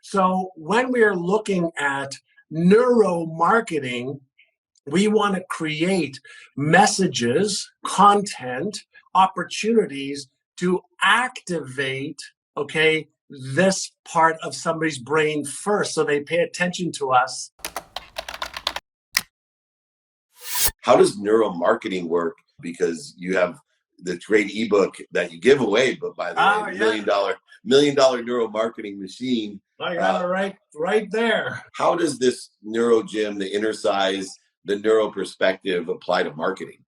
So when we are looking at neuromarketing, we want to create messages, content, opportunities to activate, okay, this part of somebody's brain first so they pay attention to us. How does neuromarketing work? Because you have this great ebook that you give away, but by the way, the $1 million neuromarketing machine. I got it right there. How does this neuro gym, the inner size, the neuro perspective apply to marketing?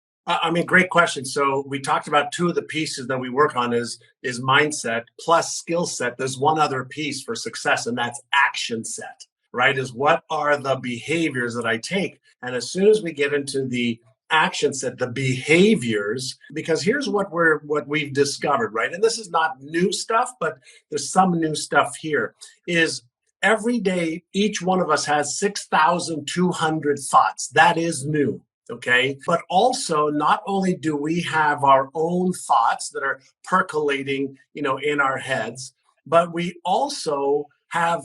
Great question. So we talked about two of the pieces that we work on is mindset plus skill set. There's one other piece for success, and that's action set, right? Is what are the behaviors that I take? And as soon as we get into the action set, the behaviors, because here's what we've discovered, right? And this is not new stuff, but there's some new stuff here, is every day, each one of us has 6,200 thoughts. That is new. Okay. But also, not only do we have our own thoughts that are percolating, in our heads, but we also have,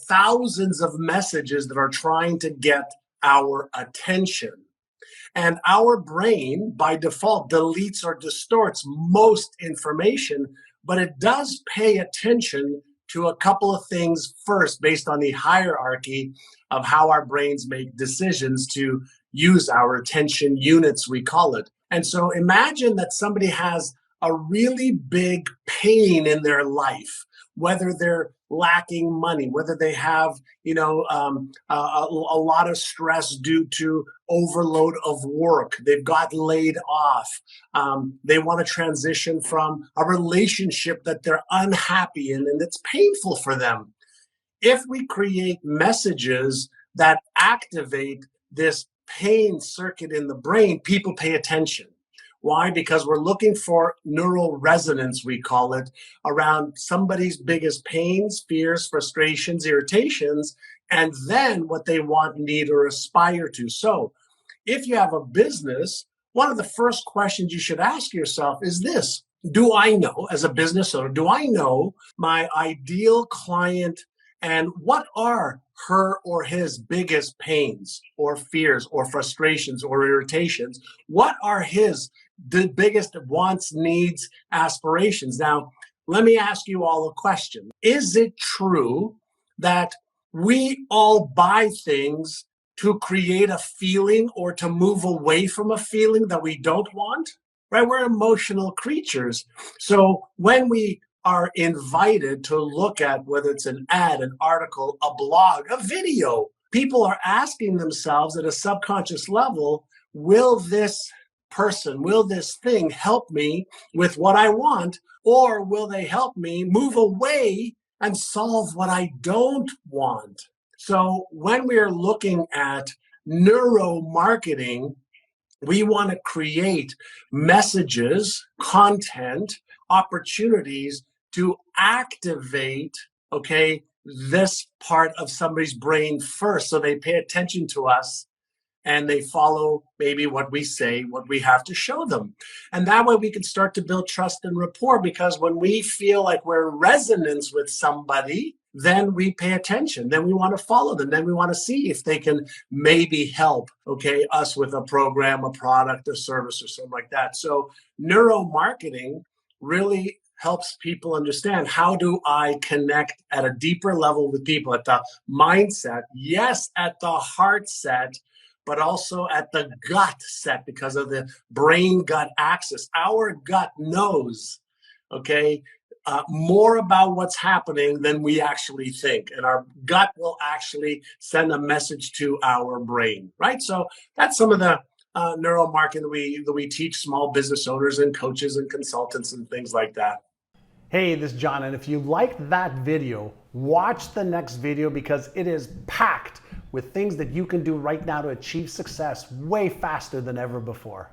thousands of messages that are trying to get our attention. And our brain, by default, deletes or distorts most information, but it does pay attention to a couple of things first based on the hierarchy of how our brains make decisions to use our attention units, we call it. And so imagine that somebody has a really big pain in their life, whether they're lacking money, whether they have, a lot of stress due to overload of work, they've got laid off, they want to transition from a relationship that they're unhappy in and it's painful for them. If we create messages that activate this pain circuit in the brain, people pay attention. Why? Because we're looking for neural resonance, we call it, around somebody's biggest pains, fears, frustrations, irritations, and then what they want, need, or aspire to. So if you have a business, one of the first questions you should ask yourself is this: do I know, as a business owner, do I know my ideal client and what are her or his biggest pains or fears or frustrations or irritations? What are the biggest wants, needs, aspirations? Now, let me ask you all a question. Is it true that we all buy things to create a feeling or to move away from a feeling that we don't want? Right? We're emotional creatures. So when we are invited to look at whether it's an ad, an article, a blog, a video, people are asking themselves at a subconscious level, will this person, will this thing help me with what I want, or will they help me move away and solve what I don't want? So when we are looking at neuromarketing, we want to create messages, content, opportunities to activate, okay, this part of somebody's brain first so they pay attention to us and they follow maybe what we say, what we have to show them. And that way we can start to build trust and rapport, because when we feel like we're in resonance with somebody, then we pay attention. Then we want to follow them. Then we want to see if they can maybe help, okay, us with a program, a product, a service, or something like that. So neuromarketing really helps people understand, how do I connect at a deeper level with people, at the mindset, yes, at the heart set, but also at the gut set, because of the brain-gut axis. Our gut knows, okay, more about what's happening than we actually think. And our gut will actually send a message to our brain, right? So that's some of the neuromarketing that we teach small business owners and coaches and consultants and things like that. Hey, this is John, and if you liked that video, watch the next video, because it is packed with things that you can do right now to achieve success way faster than ever before.